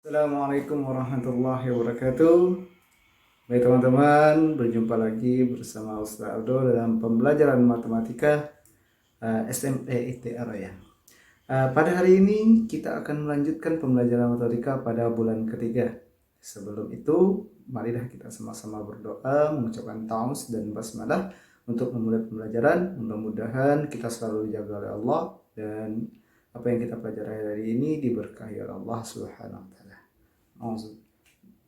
Assalamualaikum warahmatullahi wabarakatuh. Baik teman-teman, berjumpa lagi bersama Ustaz Aldo dalam pembelajaran matematika SMP ITR ya. Pada hari ini kita akan melanjutkan pembelajaran matematika pada bulan ketiga. Sebelum itu, marilah kita sama-sama berdoa, mengucapkan taus dan basmalah untuk memulai pembelajaran. Mudah-mudahan kita selalu dijaga oleh Allah dan apa yang kita pelajari hari ini diberkahi oleh Allah Subhanahu wa taala.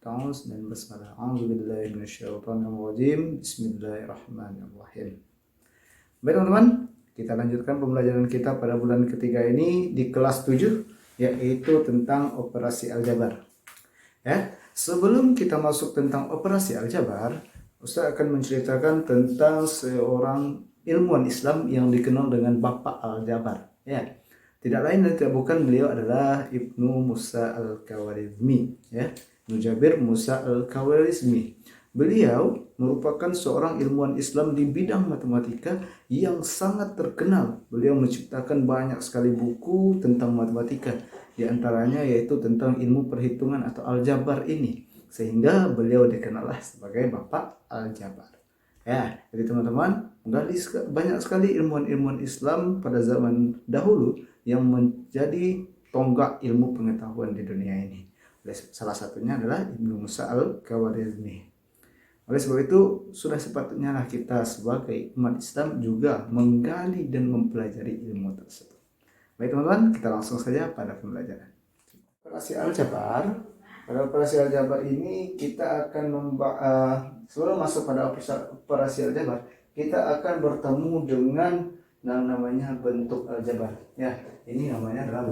Ta'awuz dan basmalah. A'udzubillahi minasyaitonirrajim. Bismillahirrahmanirrahim. Baik teman-teman, kita lanjutkan pembelajaran kita pada bulan ketiga ini di kelas 7, yaitu tentang operasi aljabar. Ya, sebelum kita masuk tentang operasi aljabar, Ustaz akan menceritakan tentang seorang ilmuwan Islam yang dikenal dengan Bapak Aljabar. Ya, tidak lain dan tidak bukan, beliau adalah Ibnu Musa Al-Khawarizmi, ya, Nujabir Musa Al-Khawarizmi. Beliau merupakan seorang ilmuwan Islam di bidang matematika yang sangat terkenal. Beliau menciptakan banyak sekali buku tentang matematika, di antaranya yaitu tentang ilmu perhitungan atau aljabar ini, sehingga beliau dikenal sebagai Bapak Aljabar. Ya, jadi teman-teman, banyak sekali ilmuwan-ilmuwan Islam pada zaman dahulu yang menjadi tonggak ilmu pengetahuan di dunia ini. Salah satunya adalah Ibnu Musa Al-Khawarizmi. Oleh sebab itu, sudah sepatutnya lah kita sebagai umat Islam juga menggali dan mempelajari ilmu tersebut. Baik teman-teman, kita langsung saja pada pembelajaran. Operasi aljabar. Pada operasi aljabar ini kita akan sebelum masuk pada operasi aljabar, kita akan bertemu dengan namanya bentuk aljabar. Ya, ini namanya adalah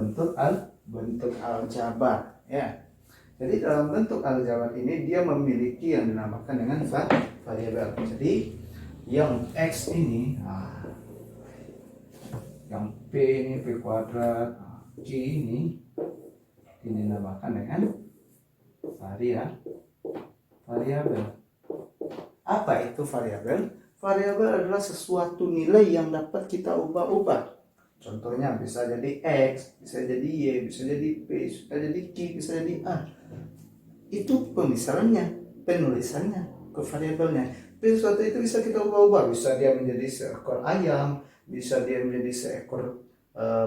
bentuk aljabar. Ya. Jadi dalam bentuk aljabar ini dia memiliki yang dinamakan dengan variabel. Jadi yang X ini, yang P ini P kuadrat, Q ini dinamakan dengan variabel. Apa itu variabel? Variabel adalah sesuatu nilai yang dapat kita ubah-ubah. Contohnya bisa jadi X, bisa jadi Y, bisa jadi P, bisa jadi Q, bisa jadi A. Itu pemisalannya, penulisannya ke variabelnya. Sesuatu itu bisa kita ubah-ubah. Bisa dia menjadi seekor ayam, bisa dia menjadi seekor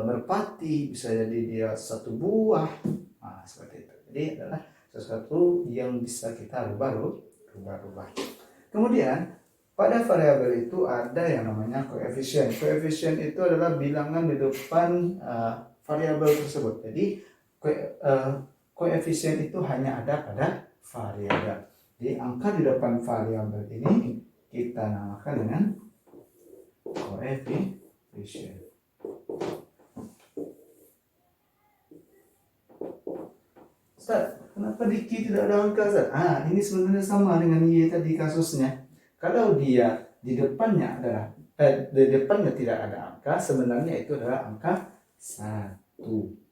merpati, bisa jadi dia satu buah. Seperti itu. Jadi adalah sesuatu yang bisa kita rubah-rubah. Kemudian pada variabel itu ada yang namanya koefisien. Koefisien itu adalah bilangan di depan variabel tersebut. Jadi koefisien itu hanya ada pada variabel. Jadi angka di depan variabel ini kita namakan dengan koefisien. Ustaz, kenapa di Q tidak ada angka, Ustaz? Ini sebenarnya sama dengan Y tadi kasusnya. Kalau dia di depannya tidak ada angka, sebenarnya itu adalah angka 1.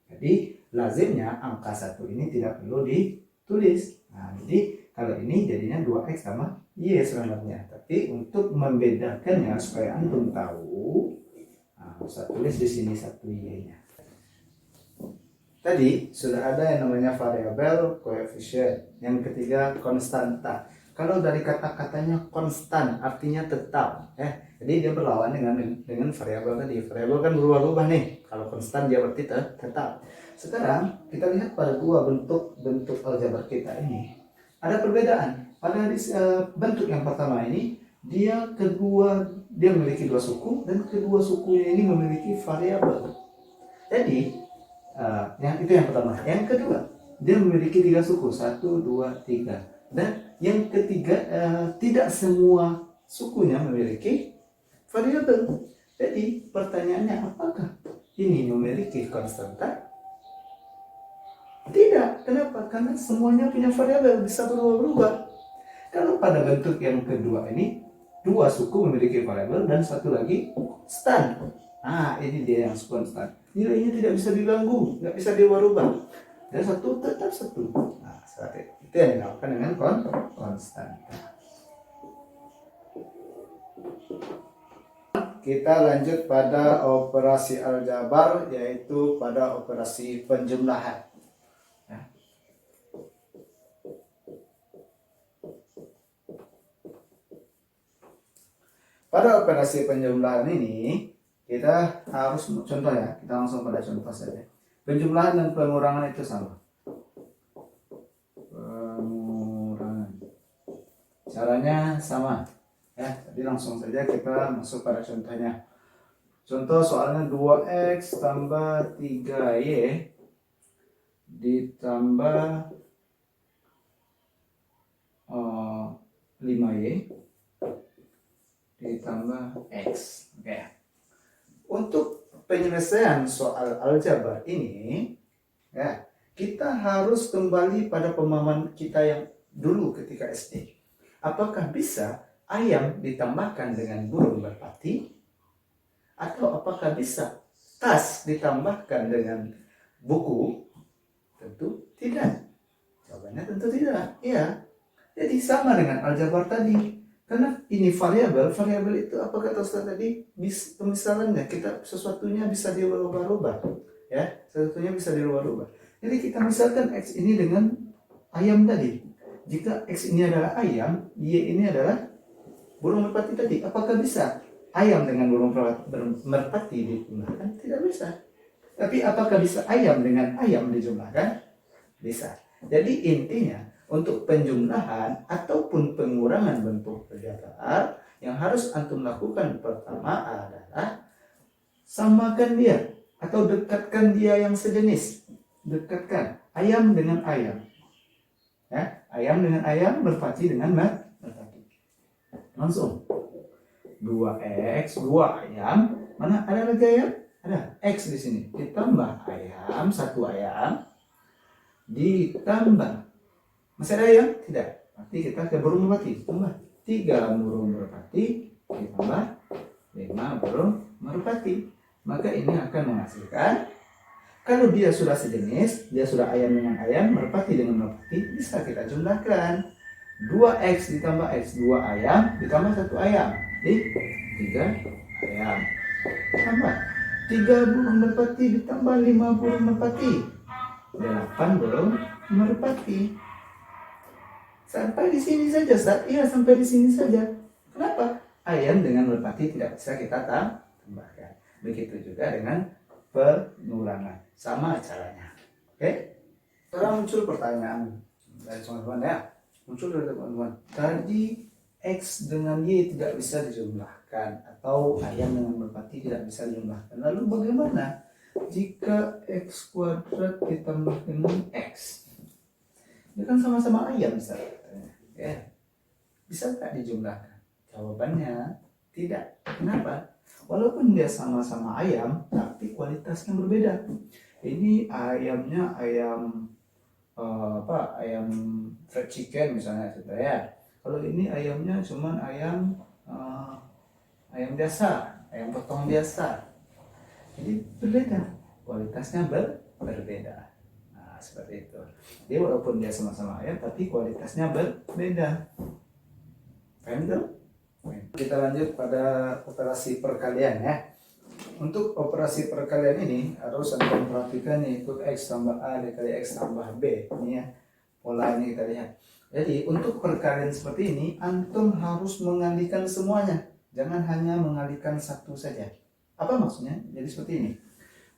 Jadi lazimnya angka 1 ini tidak perlu ditulis. Jadi kalau ini jadinya 2X sama Y sebenarnya. Tapi untuk membedakannya supaya antum tahu, Ustaz tulis di sini 1 Y-nya. Tadi sudah ada yang namanya variabel, koefisien. Yang ketiga konstanta. Kalau dari kata-katanya konstan artinya tetap, jadi dia berlawan dengan variabel tadi. Variabel kan berubah-ubah nih. Kalau konstan dia berarti tetap. Sekarang kita lihat pada dua bentuk aljabar kita ini. Ada perbedaan. Pada bentuk yang pertama ini dia memiliki dua suku dan kedua sukunya ini memiliki variabel. Jadi yang pertama. Yang kedua, dia memiliki 3 suku, 1, 2, 3. Dan yang ketiga, tidak semua sukunya memiliki variabel. Jadi pertanyaannya, apakah ini memiliki konstanta? Tidak. Kenapa? Karena semuanya punya variabel, bisa berubah-ubah. Kalau pada bentuk yang kedua ini, 2 suku memiliki variabel dan 1 lagi konstan. Ini dia yang konstan. Nilainya tidak bisa diganggu, nggak bisa dirubah. Dan 1 tetap 1. Itu yang dinamakan dengan konstanta. Kita lanjut pada operasi aljabar, yaitu pada operasi penjumlahan. pada operasi penjumlahan ini kita harus contoh ya, kita langsung pada contoh saja. Penjumlahan dan pengurangan itu sama. Pengurangan. Caranya sama. Ya, jadi langsung saja kita masuk pada contohnya. Contoh soalnya 2x tambah 3y ditambah 5y ditambah x. Oke. Untuk penyelesaian soal aljabar ini, ya, kita harus kembali pada pemahaman kita yang dulu ketika SD. Apakah bisa ayam ditambahkan dengan burung merpati? Atau apakah bisa tas ditambahkan dengan buku? Tentu tidak. Jawabannya tentu tidak. Iya. Jadi sama dengan aljabar tadi. Karena ini variabel itu apa kata Ustaz tadi? Pemisalannya kita sesuatunya bisa dirubah-rubah. Ya, sesuatunya bisa dirubah-rubah. Jadi kita misalkan X ini dengan ayam tadi. Jika X ini adalah ayam, Y ini adalah burung merpati tadi. Apakah bisa ayam dengan burung merpati dijumlahkan? Tidak bisa. Tapi apakah bisa ayam dengan ayam dijumlahkan? Bisa. Jadi intinya untuk penjumlahan ataupun pengurangan bentuk aljabar yang harus antum lakukan pertama adalah samakan dia atau dekatkan dia yang sejenis. Dekatkan ayam dengan ayam. Ya, ayam dengan ayam, merpati dengan merpati. Langsung 2x 2 ayam, mana ada lagi ayam? Ada x di sini. Ditambah ayam, 1 ayam ditambah masih ada ayam? Tidak. Berarti kita ke burung merpati. Tambah 3 burung merpati ditambah 5 burung merpati. Maka ini akan menghasilkan, kalau dia sudah sejenis, dia sudah ayam dengan ayam, merpati dengan merpati, bisa kita jumlahkan. 2x ditambah x, 2 ayam ditambah 1 ayam. Jadi 3 ayam. Tambah 3 burung merpati ditambah 5 burung merpati. 8 burung merpati. Sampai di sini saja, Ustaz. Iya, sampai di sini saja. Kenapa? Ayam dengan merpati tidak bisa kita tambahkan. Begitu juga dengan pengurangan. Sama caranya. Oke? Sekarang muncul pertanyaan dari teman-teman ya. Muncul dari teman-teman. Tadi X dengan Y tidak bisa dijumlahkan. Atau ayam dengan merpati tidak bisa dijumlahkan. Lalu bagaimana jika X kuadrat ditambah dengan X? Ini kan sama-sama ayam, Ustaz. Ya, bisa tak dijumlahkan? Jawabannya tidak. Kenapa? Walaupun dia sama-sama ayam, tapi kualitasnya berbeda. Ini ayamnya ayam ayam fried chicken misalnya, ya. Kalau ini ayamnya cuman ayam biasa, ayam potong biasa. Jadi berbeda, kualitasnya berbeda. Seperti itu. Jadi walaupun dia sama-sama ayam, tapi kualitasnya berbeda. Paham itu? Kita lanjut pada operasi perkalian ya. Untuk operasi perkalian ini harus antum perhatikan, yaitu X tambah A dikali X tambah B. Ini ya, pola ini kita lihat. Jadi untuk perkalian seperti ini, antum harus mengalihkan semuanya. Jangan hanya mengalihkan satu saja. Apa maksudnya? Jadi seperti ini.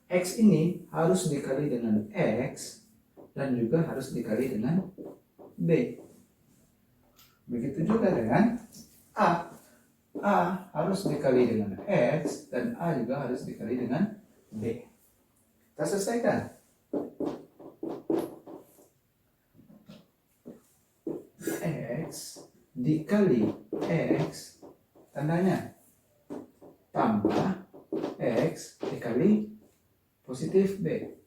X ini harus dikali dengan X dan juga harus dikali dengan B. Begitu juga dengan A. A harus dikali dengan X dan A juga harus dikali dengan B. Kita selesaikan. X dikali X, tandanya tambah X dikali positif B.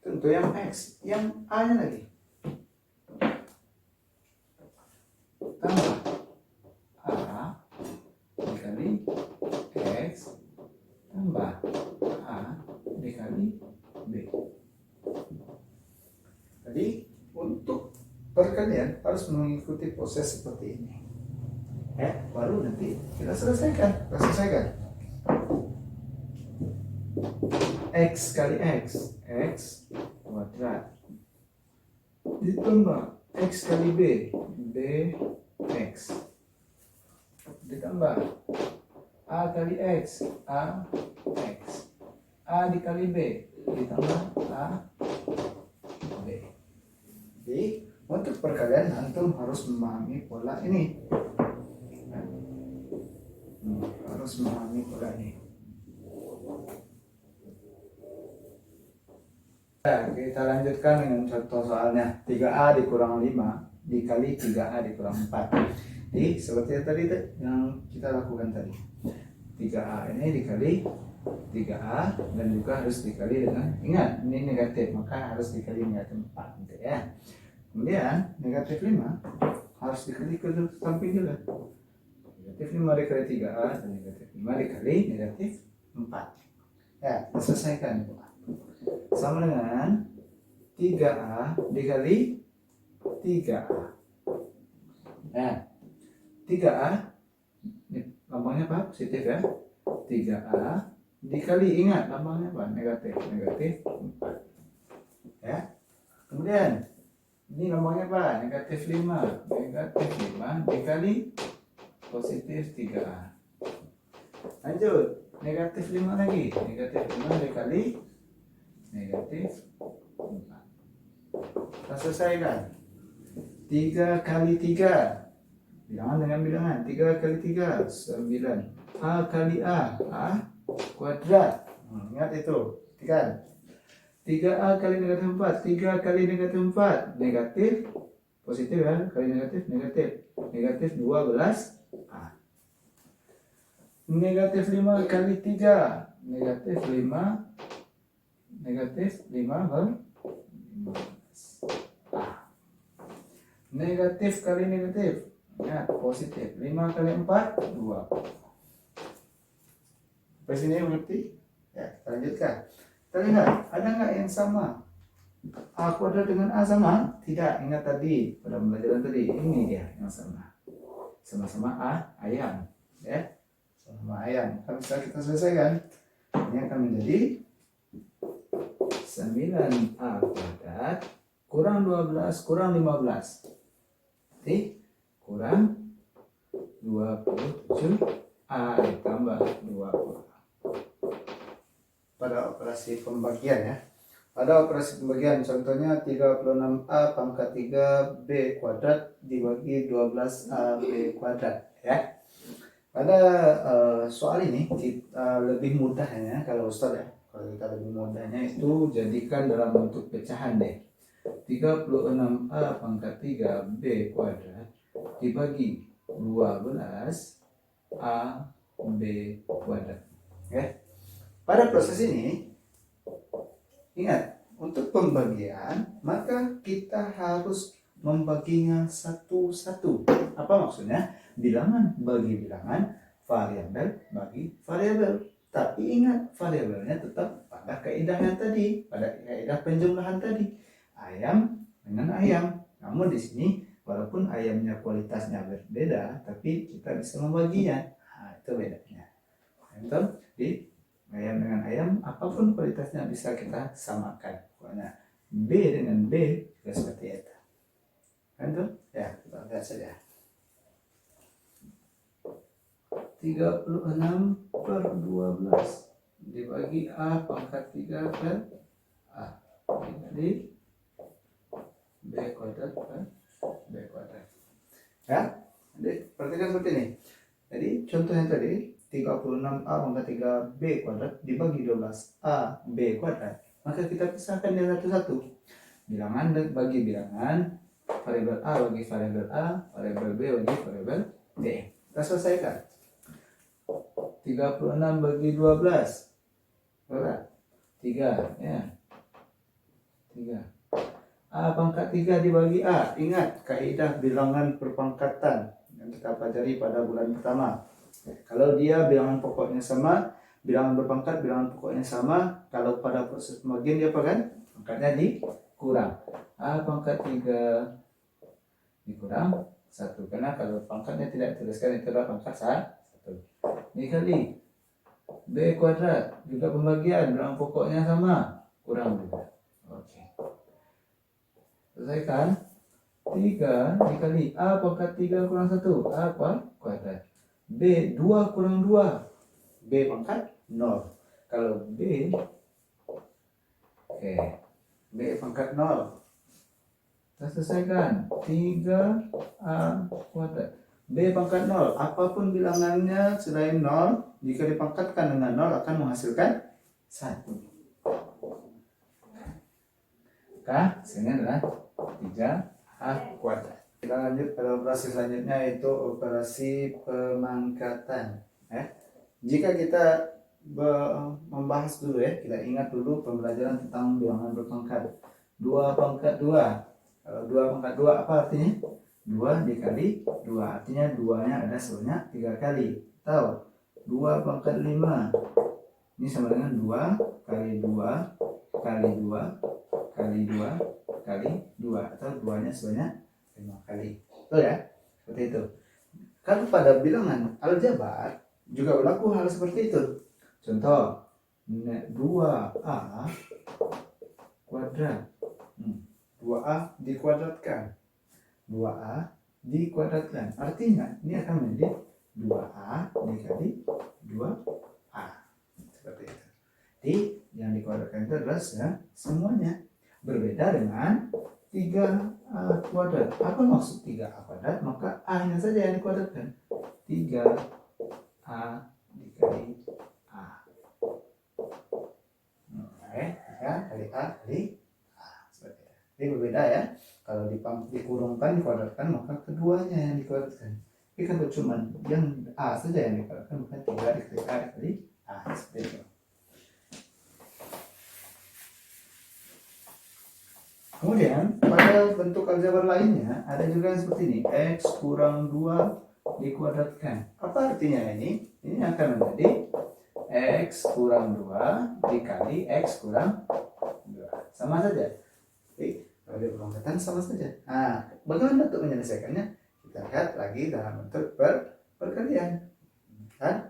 Tentu yang X, yang A nya lagi tambah A dikali X tambah A dikali B. Jadi untuk perkalian harus mengikuti proses seperti ini. Baru nanti kita selesaikan. X kali X, X kuadrat ditambah X kali B, B X ditambah A kali X, A dikali B, ditambah A, B. Jadi untuk perkalian antum harus memahami pola ini. Harus memahami pola ini. Nah, kita lanjutkan dengan contoh soalnya. 3A dikurang 5 dikali 3A dikurang 4. Jadi seperti yang tadi yang kita lakukan tadi. 3A ini dikali 3A dan juga harus dikali dengan, ingat ini negatif maka harus dikali negatif 4 gitu ya. Kemudian negatif 5 harus dikali ke samping juga. Negatif 5 dikali 3A dan negatif 5 dikali negatif 4. Ya, kita selesaikan. Sama dengan 3A dikali 3A. Nah, 3A lambangnya apa? Positif ya. 3A dikali, ingat lambangnya apa? Negatif 4 ya. Kemudian ini lambangnya apa? Negatif 5 dikali positif 3A. Lanjut, negatif 5 lagi, negatif 5 dikali negatif 4. Kita selesaikan. 3 kali 3, bilangan dengan bilangan. 3 kali 3 9. A kali A kuadrat. Ingat itu kan. 3A kali negatif 4, 3 kali negatif 4, negatif positif ya, kali negatif negatif 12A. Negatif 5 kali 3, negatif 5 negatif kali negatif ya, positif 5 kali 4 2. Sampai sini mengerti? Ya, kita lanjutkan. Kita lihat, ada nggak yang sama? A kuadrat dengan A sama? Tidak, ingat tadi pada pembelajaran tadi, ini dia yang sama. Sama-sama ayam ya, sama ayam. Kalau bisa kita selesaikan, ini akan menjadi 9A kuadrat kurang 12 kurang 15. Jadi kurang 27A ditambah 20. Pada operasi pembagian ya. Pada operasi pembagian contohnya 36A pangkat 3B kuadrat dibagi 12AB kuadrat ya. Pada soal ini kita lebih mudahnya kalau Ustaz ya. Kalau kita lebih mudahnya itu jadikan dalam bentuk pecahan deh. 36A pangkat 3B kuadrat dibagi 12AB kuadrat ya. Pada proses ini ingat, untuk pembagian maka kita harus membaginya satu-satu. Apa maksudnya? Bilangan bagi bilangan, variabel bagi variabel. Tapi ingat, variabelnya tetap pada kaidahnya tadi, pada kaidah penjumlahan tadi. Ayam dengan ayam. Namun di sini walaupun ayamnya kualitasnya berbeda, tapi kita bisa membaginya. Nah, itu bedanya. Contoh di ayam dengan ayam, apapun kualitasnya bisa kita samakan. Pokoknya B dengan B juga seperti itu. Contoh, ya kita lihat saja. 36 per 12 dibagi A pangkat 3 per A. Jadi B kuadrat per B kuadrat. Ya, jadi perhatikan seperti ini. Jadi contohnya tadi 36A pangkat 3B kuadrat dibagi 12A B kuadrat. Maka kita pisahkan dia satu-satu. Bilangan bagi bilangan, variabel A bagi variabel A, variabel B bagi variabel B. Kita selesaikan. 36 bagi 12 berapa? 3 ya. 3. A pangkat 3 dibagi A. Ingat kaidah bilangan perpangkatan yang kita pelajari pada bulan pertama. Kalau dia bilangan pokoknya sama, bilangan berpangkat, bilangan pokoknya sama, kalau pada proses pembagian dia apa kan? Pangkatnya dikurang. A pangkat 3 dikurang 1. Karena kalau pangkatnya tidak dituliskan itu adalah pangkat 1. Dikali B kuadrat, juga pembagian, bilangan pokoknya sama, kurang juga. Oke. Selesaikan. 3 dikali A pangkat 3 kurang 1, A kuadrat. B 2 kurang 2, B pangkat 0. Kalau B, oke, B pangkat 0. Kita selesaikan 3A kuadrat. B pangkat 0, apapun bilangannya selain 0, jika dipangkatkan dengan 0 akan menghasilkan 1. Maka hasilnya adalah 3A kuadrat. Kita lanjut pada operasi selanjutnya, yaitu operasi pemangkatan. Jika kita membahas dulu ya, kita ingat dulu pembelajaran tentang bilangan berpangkat. 2 pangkat 2. Kalau 2 pangkat 2 apa artinya? 2 dikali 2, artinya 2-nya ada sebanyak 3 kali. Atau 2 pangkat 5. Ini sama dengan 2 kali 2 kali 2 kali 2 kali 2, atau 2-nya sebanyak 5 kali. Betul ya? Seperti itu. Kalau pada bilangan aljabar juga berlaku hal seperti itu. Contoh, 2A kuadrat. 2A dikuadratkan. 2A dikuadratkan. Artinya ini akan menjadi 2A dikali 2A. Seperti itu. Jadi yang dikuadratkan itu adalah semuanya. Berbeda dengan 3A kuadrat. Apa maksud 3A kuadrat? Maka A-nya saja yang dikuadratkan. 3A dikali A. Oke, 3 kali A kali A. Seperti itu. Jadi berbeda ya. Kalau dikurungkan, dikuadratkan, maka keduanya yang dikuadratkan. Tapi kalau cuma yang A saja yang dikuadratkan, maka 3 dikali A dikali A. Seperti itu. Kemudian pada bentuk aljabar lainnya ada juga yang seperti ini, X kurang 2 dikuadratkan. Apa artinya ini? Ini akan menjadi X kurang 2 dikali X kurang 2. Sama saja. Jadi kalau dipangkatkan sama saja. Nah, bagaimana untuk menyelesaikannya? Kita lihat lagi dalam bentuk perkalian. Kan?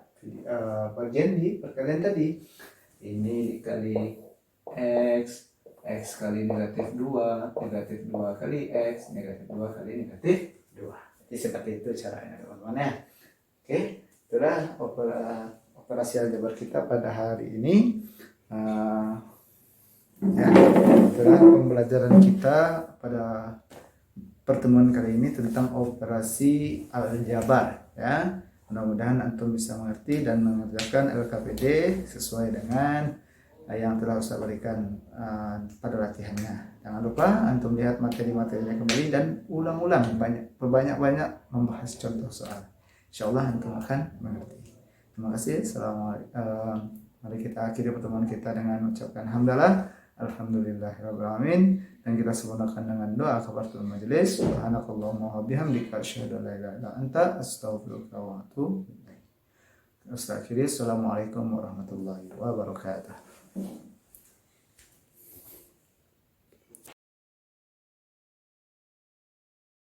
Bagian di perkalian tadi. Ini dikali X, X kali negatif 2, negatif 2 kali X, negatif 2 kali negatif 2. Jadi seperti itu caranya teman-teman ya. Oke, itulah operasi aljabar kita pada hari ini. Ya, itulah pembelajaran kita pada pertemuan kali ini tentang operasi aljabar ya. Mudah-mudahan antum bisa mengerti dan mengerjakan LKPD sesuai dengan yang telah Ustaz berikan pada latihannya. Jangan lupa antum lihat materi-materinya kembali dan ulang-ulang, banyak membahas contoh soal. Insyaallah antum akan mengerti. Terima kasih. Assalamualaikum. Mari kita akhiri pertemuan kita dengan mengucapkan hamdalah, alhamdulillahirabbil alamin, dan kita sempurnakan dengan doa kafaratul majelis. Subhanakallahumma wa bihamdika asyhadu an la ilaha illa anta astaghfiruka wa atubu ilaik. Assalamualaikum warahmatullahi wabarakatuh.